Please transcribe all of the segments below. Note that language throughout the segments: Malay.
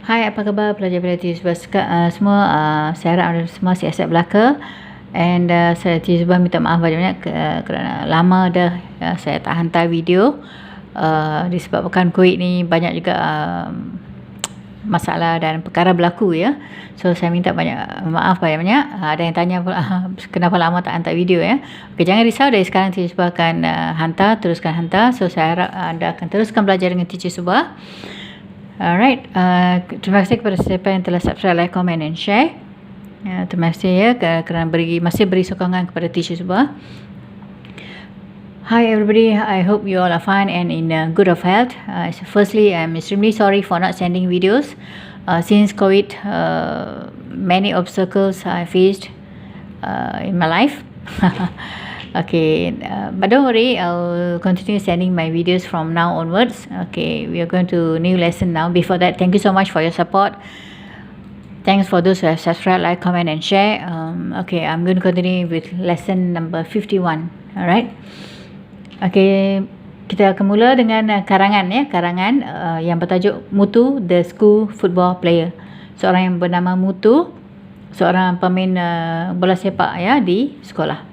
Hai, apa khabar pelajar-pelajar semua? Saya harap anda semua sihat-sihat belaka. And saya tiba minta maaf banyak-banyak kerana lama dah saya tak hantar video. Disebabkan COVID ni banyak juga masalah dan perkara berlaku ya. So saya minta banyak maaf banyak-banyak. Ada yang tanya kenapa lama tak hantar video ya. Okay, jangan risau, dari sekarang Teacher Subah akan teruskan hantar. So saya harap anda akan teruskan belajar dengan Teacher Subah. Alright, terima kasih kepada siapa yang telah subscribe, like, comment and share. Terima kasih ya kerana masih beri sokongan kepada Teacher Subah. Hi everybody, I hope you all are fine and in good of health. Firstly, I'm extremely sorry for not sending videos. Since COVID, many obstacles I faced in my life. Okay, but don't worry, I'll continue sending my videos from now onwards. Okay, we are going to new lesson now. Before that, thank you so much for your support. Thanks for those who have subscribed, like, comment and share. Okay, I'm going to continue with lesson number 51. Alright. Okay, kita akan mula dengan karangan ya, karangan yang bertajuk Mutu, the School Football Player. Seorang yang bernama Mutu, seorang pemain bola sepak ya di sekolah.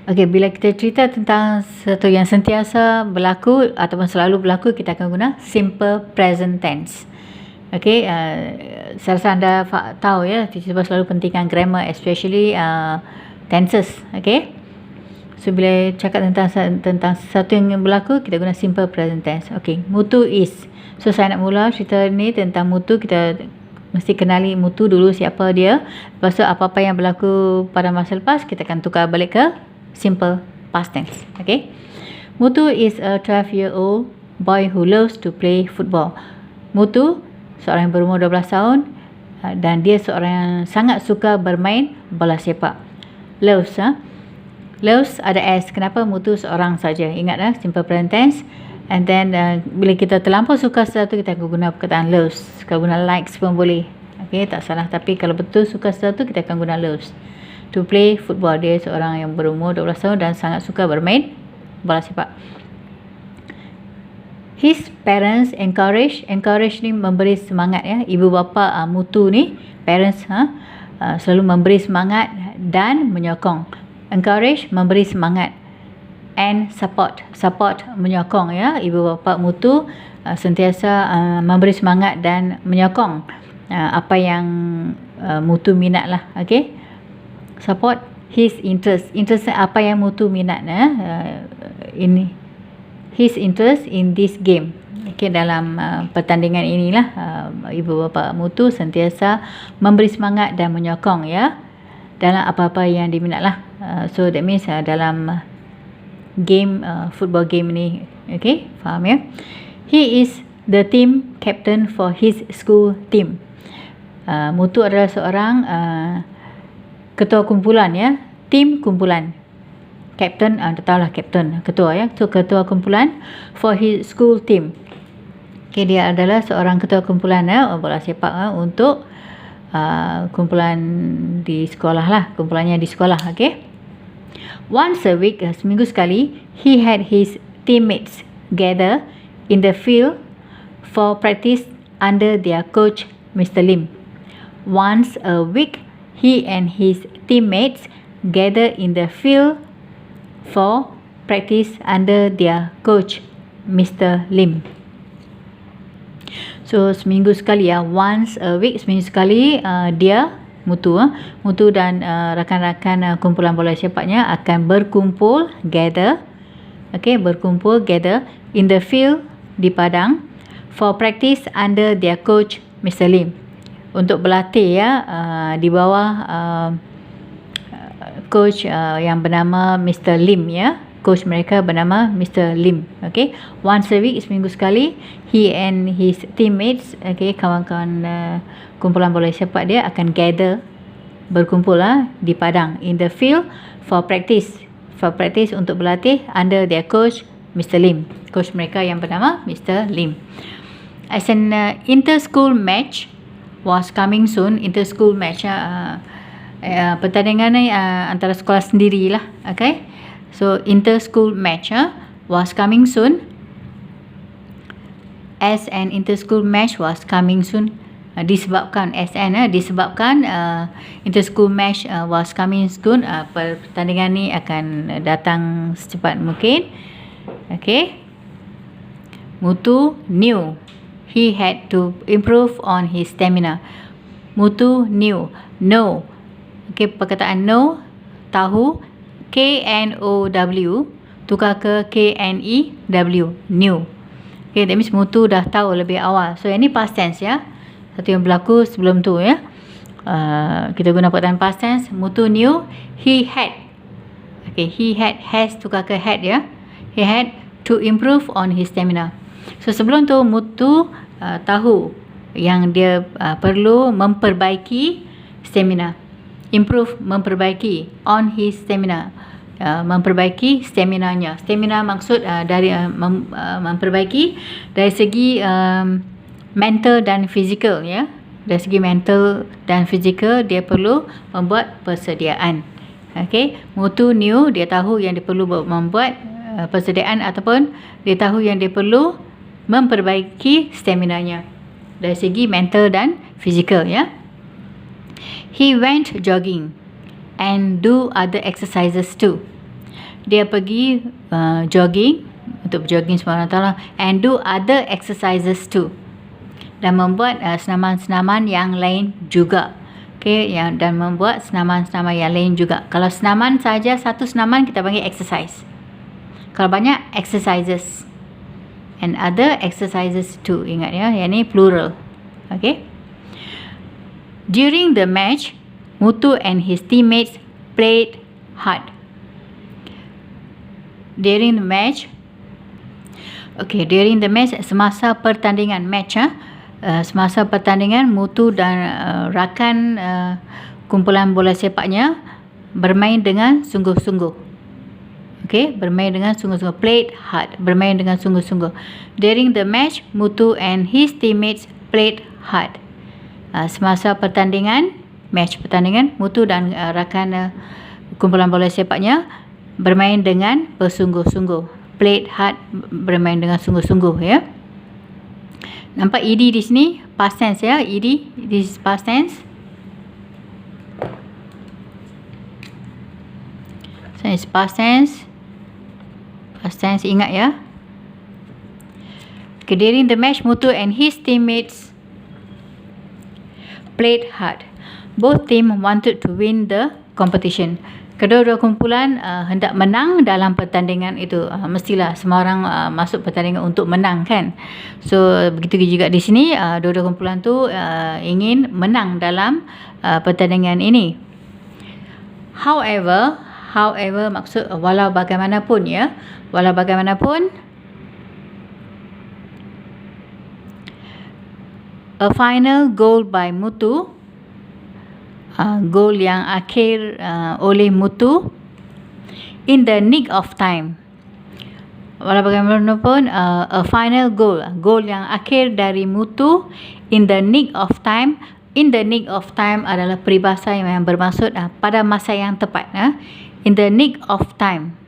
Okey, bila kita cerita tentang sesuatu yang sentiasa berlaku ataupun selalu berlaku, kita akan guna simple present tense. Okey, saya rasa anda tahu ya, Teacher selalu pentingkan grammar, especially tenses. Okey, so bila cakap tentang sesuatu yang berlaku, kita guna simple present tense. Okey, Mutu is. So saya nak mula cerita ni tentang Mutu. Kita mesti kenali Mutu dulu, siapa dia. Lepas tu apa-apa yang berlaku pada masa lepas, kita akan tukar balik ke simple past tense. Okay, Mutu is a 12-year-old boy who loves to play football. Mutu seorang yang berumur 12 tahun dan dia seorang yang sangat suka bermain bola sepak. Loves, loves ada S. Kenapa Mutu seorang saja? Ingat simple present tense. And then bila kita terlampau suka sesuatu, kita akan guna perkataan loves. Kalau guna likes pun boleh. Okay, tak salah. Tapi kalau betul suka sesuatu, kita akan guna loves. To play football, dia seorang yang berumur 12 tahun dan sangat suka bermain bola sepak. His parents encourage ni memberi semangat ya. Ibu bapa Mutu ni, parents selalu memberi semangat dan menyokong. Encourage, memberi semangat, and support menyokong ya. Ibu bapa Mutu sentiasa memberi semangat dan menyokong apa yang Mutu minat lah. Okay, support his interest apa yang Mutu minat ini, his interest in this game. Okay, dalam pertandingan inilah ibu bapa Mutu sentiasa memberi semangat dan menyokong ya dalam apa-apa yang diminat lah. So that means dalam game football game ni. Okay, faham ya. He is the team captain for his school team. Mutu adalah seorang ketua kumpulan ya, tim kumpulan. Captain, tahulah captain, ketua ya. So ketua kumpulan for his school team. Okay, dia adalah seorang ketua kumpulan bola sepak untuk kumpulan di sekolah lah, kumpulannya di sekolah. Okay, once a week, seminggu sekali, he had his teammates gather in the field for practice under their coach Mr. Lim. Once a week, he and his teammates gather in the field for practice under their coach Mr. Lim. So seminggu sekali ya, once a week, seminggu sekali dia Mutu dan rakan-rakan kumpulan bola sepaknya akan berkumpul, gather. Okay, berkumpul, gather in the field, di padang, for practice under their coach Mr. Lim, untuk berlatih ya di bawah coach yang bernama Mr. Lim ya. Coach mereka bernama Mr. Lim. Okay, once a week, seminggu sekali, he and his teammates, okay, kawan-kawan kumpulan bola sepak dia akan gather, berkumpul di padang, in the field for practice untuk berlatih under their coach Mr. Lim. Coach mereka yang bernama Mr. Lim. As an inter-school match was coming soon. Inter-school match pertandingan ni antara sekolah sendirilah. Okay, so inter-school match was coming soon. as an inter-school match was coming soon. Disebabkan inter-school match was coming soon, pertandingan ni akan datang secepat mungkin. Okay. Muthu knew he had to improve on his stamina. Muthu knew. Know. Okay, perkataan know, tahu, K-N-O-W, tukar ke K-N-E-W, knew. Okay, that means Muthu dah tahu lebih awal. So, ini past tense ya. Satu yang berlaku sebelum tu ya. Kita guna perkataan past tense. Muthu knew he had. Okay, he had, has tukar ke had ya. He had to improve on his stamina. So, sebelum tu Muthu tahu yang dia perlu memperbaiki stamina. Improve, memperbaiki, on his stamina, memperbaiki stamina-nya. Stamina maksud dari memperbaiki dari segi mental dan fizikal ya. Dari segi mental dan fizikal dia perlu membuat persediaan. Okay, Muthu knew, dia tahu yang dia perlu membuat persediaan ataupun dia tahu yang dia perlu memperbaiki stamina-nya dari segi mental dan fizikal ya. He went jogging and do other exercises too. Dia pergi jogging, untuk jogging SWT, and do other exercises too. Dan membuat senaman-senaman yang lain juga. Okay, dan membuat senaman-senaman yang lain juga. Kalau senaman saja, satu senaman kita panggil exercise. Kalau banyak, exercises. And other exercises too. Ingat ya, yang ni plural. Okay. During the match, Muthu and his teammates played hard. During the match, semasa pertandingan match, semasa pertandingan Muthu dan rakan kumpulan bola sepaknya bermain dengan sungguh-sungguh. Okay, bermain dengan sungguh-sungguh. Played hard, bermain dengan sungguh-sungguh. During the match, Muthu and his teammates played hard. Semasa pertandingan, match pertandingan, Muthu dan rakan kumpulan bola sepaknya bermain dengan bersungguh-sungguh. Played hard, bermain dengan sungguh-sungguh ya. Nampak ed di sini past tense ya. Ed, this is past tense. So it's past tense. Past tense, ingat ya. Okay, during the match, Muthu and his teammates played hard. Both team wanted to win the competition. Kedua-dua kumpulan hendak menang dalam pertandingan itu. Mestilah semua orang masuk pertandingan untuk menang kan. So begitu juga di sini, dua-dua kumpulan tu ingin menang dalam pertandingan ini. However maksud walau bagaimanapun ya. Walau bagaimanapun, a final goal by Muthu, gol yang akhir oleh Muthu, in the nick of time. Walau bagaimanapun, a final goal, gol yang akhir dari Muthu, in the nick of time. In the nick of time adalah peribahasa yang bermaksud pada masa yang tepat. In the nick of time.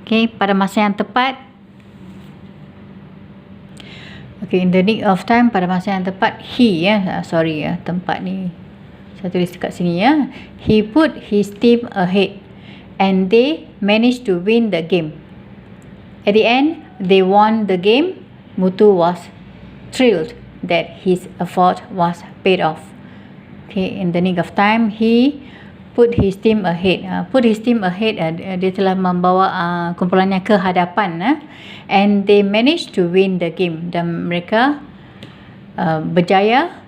Okay, pada masa yang tepat. Okay, in the nick of time, pada masa yang tepat, he sorry ya, tempat ni saya tulis dekat sini ya. He put his team ahead and they managed to win the game. At the end, they won the game. Muthu was thrilled that his effort was paid off. Okay, in the nick of time, he put his team ahead. Put his team ahead, dia telah membawa kumpulannya ke hadapan. And they managed to win the game. Dan mereka berjaya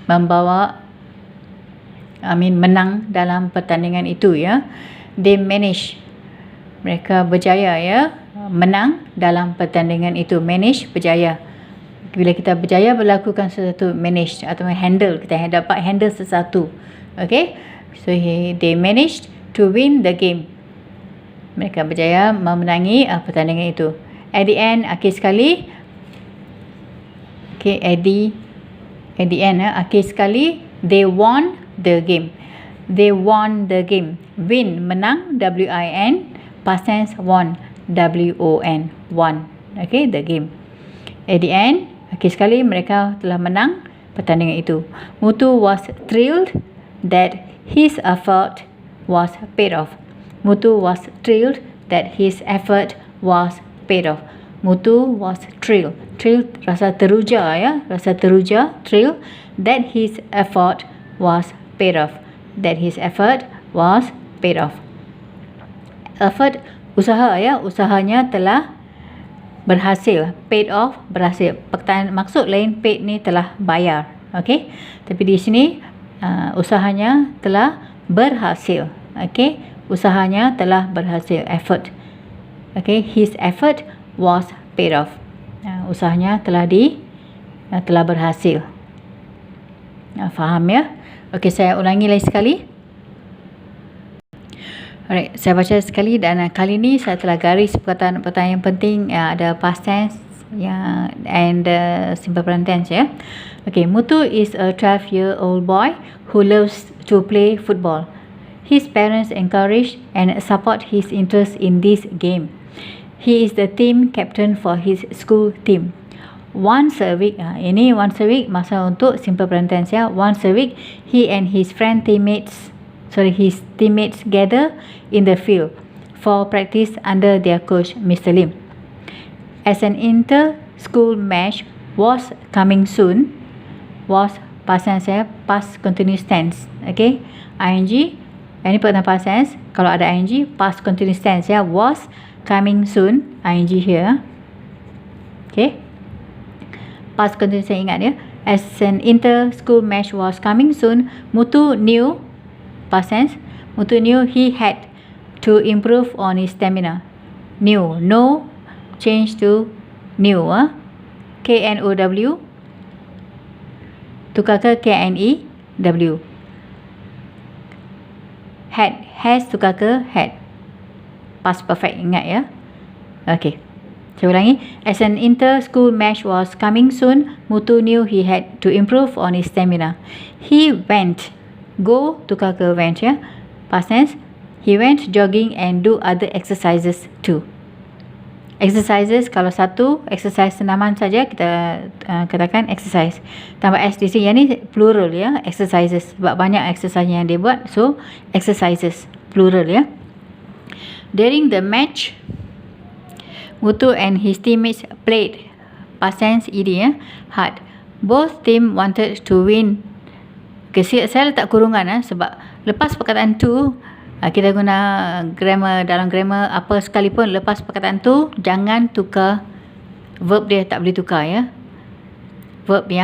membawa, menang dalam pertandingan itu ya. They managed, mereka berjaya ya, menang dalam pertandingan itu. Manage, berjaya. Bila kita berjaya melakukan sesuatu, manage atau handle, kita dapat handle sesuatu. Okay, so they managed to win the game. Mereka berjaya memenangi pertandingan itu. At the end, akhir sekali, okay, at the end, akhir sekali, they won the game. They won the game. Win, menang, W-I-N. Past tense, won, W-O-N. Won. Okay, the game. At the end, akhir sekali mereka telah menang pertandingan itu. Muthu was thrilled that his effort was paid off. Muthu was thrilled that his effort was paid off. Muthu was thrilled. Thrilled rasa teruja ya, rasa teruja, thrilled that his effort was paid off. That his effort was paid off. Effort usaha ya, usahanya telah berhasil. Paid off, berhasil. Maksud lain paid ni telah bayar. Okey. Tapi di sini usahanya telah berhasil. Okey. Usahanya telah berhasil. Effort. Okey, his effort was paid off. Usahanya telah berhasil. Faham ya? Okey, saya ulangi lagi sekali. Alright, saya baca sekali dan kali ni saya telah garis perkataan-perkataan yang penting, ada past tense and simple present tense ya. Okay, Muthu is a 12-year-old boy who loves to play football. His parents encourage and support his interest in this game. He is the team captain for his school team. Once a week, ini once a week masa untuk simple present tense ya. Once a week, he and his his teammates gather in the field for practice under their coach, Mr. Lim. As an inter-school match was coming soon, was past tense ya, past continuous tense. Okay, ing, ini perkataan past tense. Kalau ada ing, past continuous tense ya, was coming soon, ing here. Okay, past continuous tense, ingat ya. As an inter-school match was coming soon, Muthu knew, past tense, Muthu knew he had to improve on his stamina. Knew, know, change to knew. K-N-O-W, tukar ke K-N-E-W. Had, has tukar ke had. Past perfect, ingat ya. Okay, saya ulangi. As an inter-school match was coming soon, Muthu knew he had to improve on his stamina. He went, go tukar ke went ya, past tense. He went jogging and do other exercises too. Exercises, kalau satu exercise senaman saja kita katakan exercise. Tambah s di sini, yang ni plural ya, exercises. Sebab banyak exercise yang dia buat, so exercises plural ya. During the match, Muthu and his teammates played, past tense ed ya, hard. Both team wanted to win. Okay, saya letak kurungan sebab lepas perkataan to, kita guna grammar, dalam grammar apa sekalipun, lepas perkataan tu jangan tukar verb dia, tak boleh tukar ya. Verb ni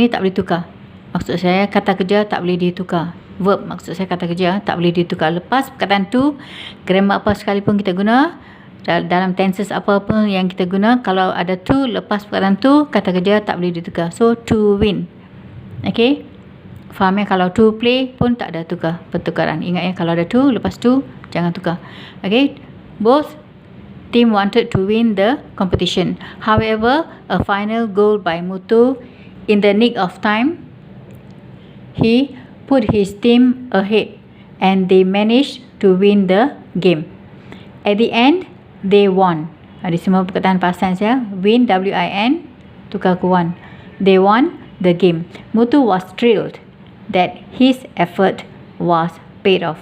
tak boleh tukar. Maksud saya kata kerja tak boleh ditukar. Verb maksud saya kata kerja tak boleh ditukar. Lepas perkataan tu, grammar apa sekalipun kita guna, dalam tenses apa-apa yang kita guna, kalau ada to lepas perkataan tu, kata kerja tak boleh ditukar. So to win. Okay, faham ya? Kalau to play pun tak ada tukar, pertukaran. Ingat ya, kalau ada to, lepas to jangan tukar. Okay, both team wanted to win the competition. However, a final goal by Muthu in the nick of time, he put his team ahead and they managed to win the game. At the end, they won. Ada semua perkataan past tense ya. Win, W-I-N, tukar ke won. They won the game. Muthu was thrilled that his effort was paid off.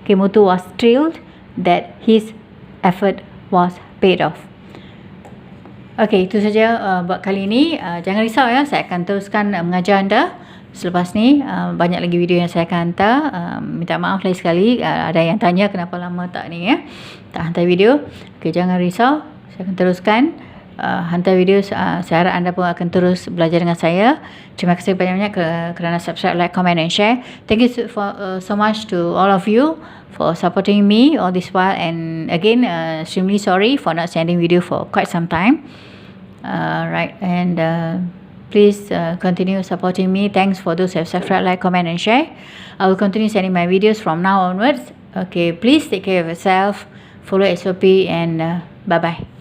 Okay, Muthu was thrilled that his effort was paid off. Okay, itu saja buat kali ini. Jangan risau ya, saya akan teruskan mengajar anda. Selepas ni banyak lagi video yang saya akan hantar. Minta maaf lagi sekali, ada yang tanya kenapa lama tak ni ya, tak hantar video. Okay, jangan risau, saya akan teruskan hantar video. Saya harap anda pun akan terus belajar dengan saya. Terima kasih banyak-banyak kerana subscribe, like, comment and share. Thank you so much to all of you for supporting me all this while, and again extremely sorry for not sending video for quite some time. Right, and please continue supporting me. Thanks for those who have subscribed, like, comment and share. I will continue sending my videos from now onwards. Okay, please take care of yourself, follow SOP, and bye bye.